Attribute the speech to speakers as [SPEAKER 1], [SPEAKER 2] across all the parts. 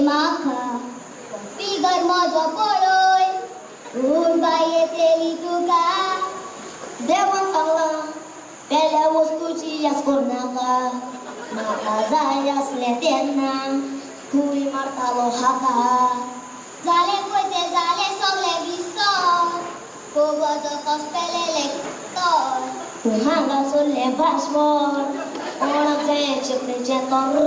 [SPEAKER 1] माखा फिगर माझा पळय ऊन बाई येतेली तुका देवान सांगला पेल्या वस्तूची यास करू नाका म्हाका जाय असले तेन्ना तुय मारतालो हाका जाले पळय ते जाले सगळे विसर कोबोचो कस पेलेले तर तू हांगा सोडले भाशवण ओळख जाय चिपणीचे तर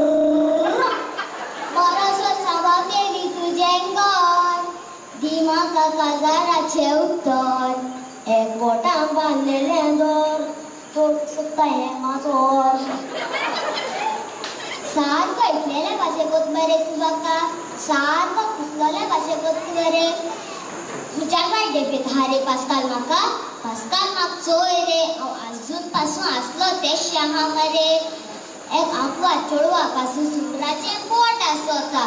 [SPEAKER 1] परसो सांबाळ केली तुजें घर दी म्हाका काजाराचे उत्तर एक बोटां बांदलेलें दोर तोड सुकता हें माजोर सारको इटलेल्या भाशेकूच बरे तूं म्हाका सारको कुसलोल्या भाशेकूच बरे तुज्या बर्थडेक हारे पास्काल म्हाका चोय रे हांव आजून पासून आसलो ते शहा मरे एक आंकवा चेडवा पासून सुमराचे पोट आसता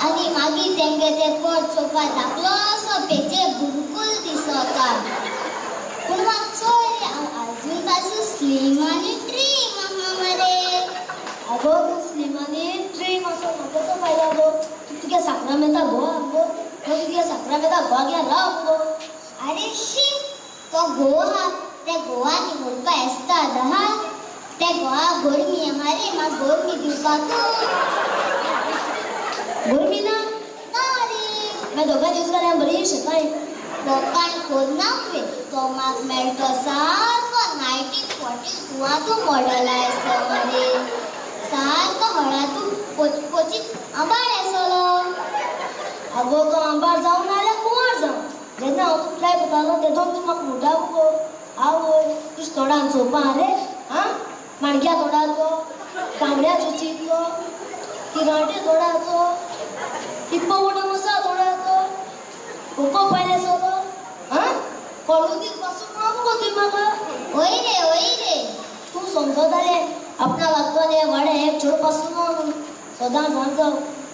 [SPEAKER 1] आनी मागीर तेंगे ते पोट चोवपा धाकलो असो पेचे बुरकुल दिसता पूण म्हाका चोय रे हांव आजून पासून स्लीम आनी ट्रीम आहा मरे आगो तूं स्लीम आनी ट्रीम असो कसो पाहिला गो तुगे साखरामेता गो आगो तुगे साखरामेता गोवा घ्या राव गो अरे शी तो गोवा ते गोवा निवडपा येता दहा ते गोवा गोरमी हारे म्हाका गोरमी दिवपाक गोरमी ना रे मागीर दोगा दीस घाल्यार बरी शेताय लोकांक कोन्ना फे तो म्हाका मेळटो सारको 1942 तूं मॉडल आसलो मरे सारको हळातूं पोचपोचीत आंबाड आसलो आगो तो आंबाड जावन नाल्यार कुंवार जावन जेन्ना हांव फ्लाय पळतालो तेदो तूं म्हाका म्हणटा गो आवय तुज तोंडान चोवपा रे आं माणक्या तोंडाचो कांबड्याचो चितलो किराटे तोंडाचो टिप्पो मोसा तोंडाचो कोको पायले सोलो आं कॉलेजीत पासून गो तुवें म्हाका वय रे तूं समजताले आपणा लागतले वाडे एक चेड पासून सदां सांजो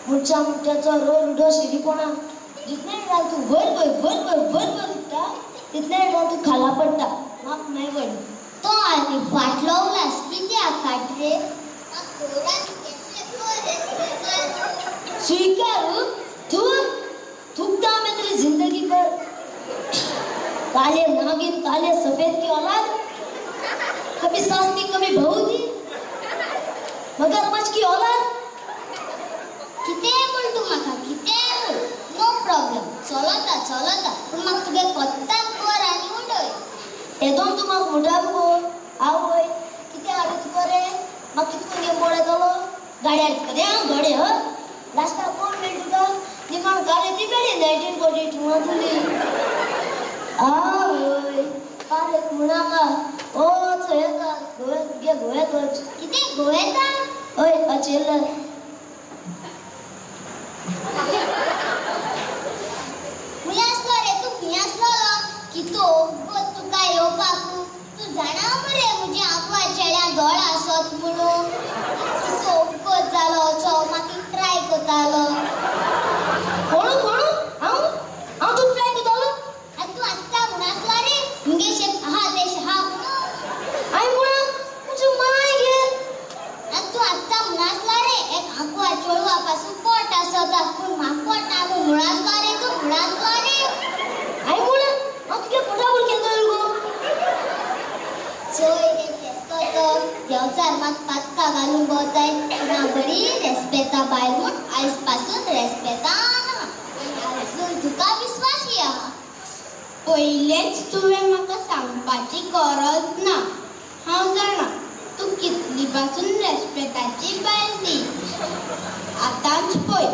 [SPEAKER 1] मुठ्याचो रोल उडो शिरीपणा जितले टायम तूं भर उठटा तितले टायम तूं खाला पडटा म्हाका नाही वय तो आनी फाटलो उलास कित्याक काट रे स्वीकार तू थुकता में तेरी जिंदगी पर काले नागिन काले सफेद की औलाद कभी सास थी कभी बहू थी मगरमच्छ की औलाद किते बोल तू म्हाका किते बोल नो प्रॉब्लेम चलता पूण म्हाका तुगे कोत्ताच कर आनी उडय तेदोन तूं म्हाका म्हणटा गो आवय कितें हाडूं तुका रे म्हाका कितको गेम पळयतलो गाड्यार कदें हांव घोडे ह लास्टाक कोण मेळ तुका निमाण काले ती मेळ्ळी 1942 तुली आवय काले म्हणाका ओ चोयता गोवे गोवेतो कितें गोवेता ओय अचेल खुंय आसलो रे तूं खुंय आसलोलो की तुका येवपाक तूं जाणा मरे म्हजी आंकवा चेड्या दोळ आसत म्हणून तूं जालो वचो मागीर ट्राय करतालो कोणू हांव तूं ट्राय करतालो आनी तूं आत्ता म्हूण आसलो रे मुगे शेत आहा ते शहा म्हणून हांवें म्हणा म्हजी माय गे आनी तूं आत्ता म्हूण आसलो रे एक आंकवा चेडवा पासून पोट आसता पूण म्हाका पोट ना म्हूण आसलो रे तूं म्हूण आसलो रे हांवें म्हणा हांव तुगे पोटावर केन्ना गो चोय रे तेसो तो देवचार म्हाका पातका घालूंक भोंवताय पूण हांव बरी रेस्पेता बायल म्हूण आयज पासून रेस्पेतान आजून तुका विश्वास या
[SPEAKER 2] पयलेच तुवें म्हाका सांगपाची गरज ना हांव जाणा तूं कितली पासून रेस्पेताची बायल ती आतांच पळय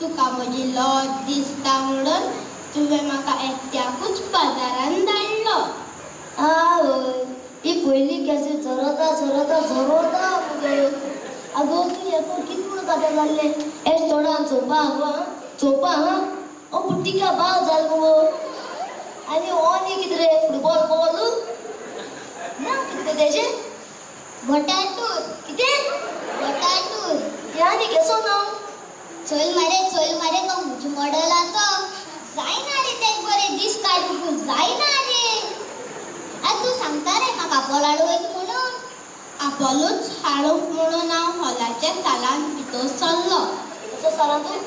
[SPEAKER 2] तुका म्हजी लज दिसता म्हणून तुवें म्हाका एकट्याकूच बाजारान धाडलो
[SPEAKER 1] आवय ही पयली कॅसेट झरोता आगो तूं येतो कितून कांते जाल्ले एश तोंडान चोवपा हा ओ बुट्टिका बाव जाल गो आनी हो न्ही कितें रे फुटबॉल बॉल ना कितें तेजे
[SPEAKER 2] बटाटूर
[SPEAKER 1] कितें
[SPEAKER 2] बटाटूर
[SPEAKER 1] ह्या न्ही केसो ना
[SPEAKER 2] चल मरे तो म्हजी मॉडल आतो जायना रे तेक बरे दीस काडूंक जायना रे आतां तूं सांगता रे म्हाका आपोल हाडूं वयता म्हणून आपोलूच हाडूंक म्हणून हांव हॉलाच्या सालान भितर सरलो
[SPEAKER 1] कसो साला तूं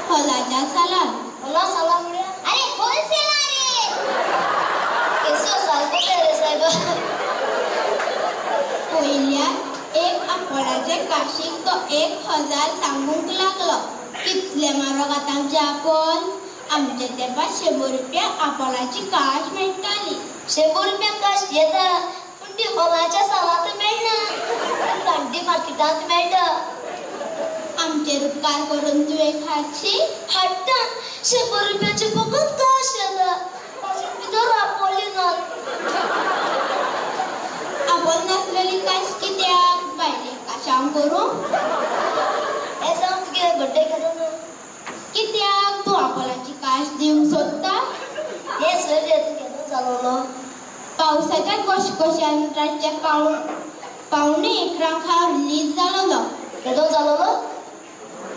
[SPEAKER 2] हॉलाच्या सालान.
[SPEAKER 1] मला साला म्हणूया अरे होलसेलर रे केसो सारको रे साहेब
[SPEAKER 2] पयल्या एक आपोळाचे काशीक तो 1000 सांगूंक लागलो. कितले म्हारग आतांचे आपोल. आमचे तेंपार 100 रुपया आपोलाची काश मेळटाली.
[SPEAKER 1] 100 रुपया काश येता पण ती हॉलाच्या सालांत मेळना गांधी मार्केटांत मेळटा.
[SPEAKER 2] आमचेर उपकार करून तुवें खातशी.
[SPEAKER 1] हाडटा 100 रुपयाचे फकत काश येता ताचे भितर आपोली नात.
[SPEAKER 2] आपोल नासलेली काश कित्याक बायले काशांक करूं.
[SPEAKER 1] हे सांग तुगे बड्डे केलो ना
[SPEAKER 2] कित्याक तूं आपोलाची काश दिवंक सोदता.
[SPEAKER 1] हे सर रे तूं केन्ना जालोलो.
[SPEAKER 2] पावसाच्या कोशकोशान रातचे पावणे 11 हांव रिलीज जालोलो.
[SPEAKER 1] केदो जालोलो.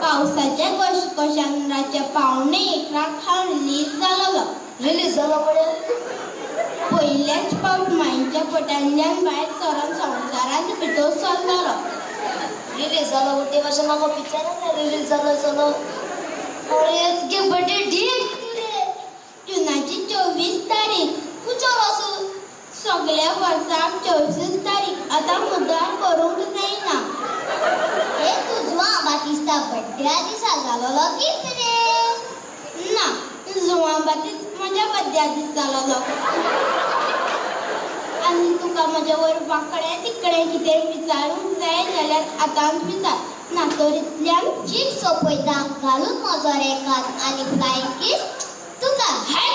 [SPEAKER 2] पावसाच्या कोशकोशान रातचे पावणे 11 हांव रिलीज जालोलो.
[SPEAKER 1] रिलीज जालो म्हळ्यार
[SPEAKER 2] पयल्याच फावट मायेच्या पोटांतल्यान भायर सरोन संवसारांत भितर सरलोलो.
[SPEAKER 1] रिलीज जालो ते भाशेन म्हाका पिक्चरान रिलीज जालो चलो. अरे तुगे बड्डे डेट कितें रे.
[SPEAKER 2] जुनाची 24 तारीख.
[SPEAKER 1] कुचो आसूं.
[SPEAKER 2] सगळ्या वर्साक 24 तारीख. आतां मुद्दाम करूंक जायना.
[SPEAKER 1] हे तुजो बातिस्ता बड्ड्या दिसा जालोलो कितें रे.
[SPEAKER 2] ना जुवां बातीच म्हज्या बड्ड्या दीस जालोलो. आनी तुका म्हजे वयर वांकडे तिकडे कितें विचारूंक जाय जाल्यार आतांच विचार. नातोरींतल्यान
[SPEAKER 1] चीट सोपयता घालून म्हजो रेकात आनी फ्लायंग किस तुका हाय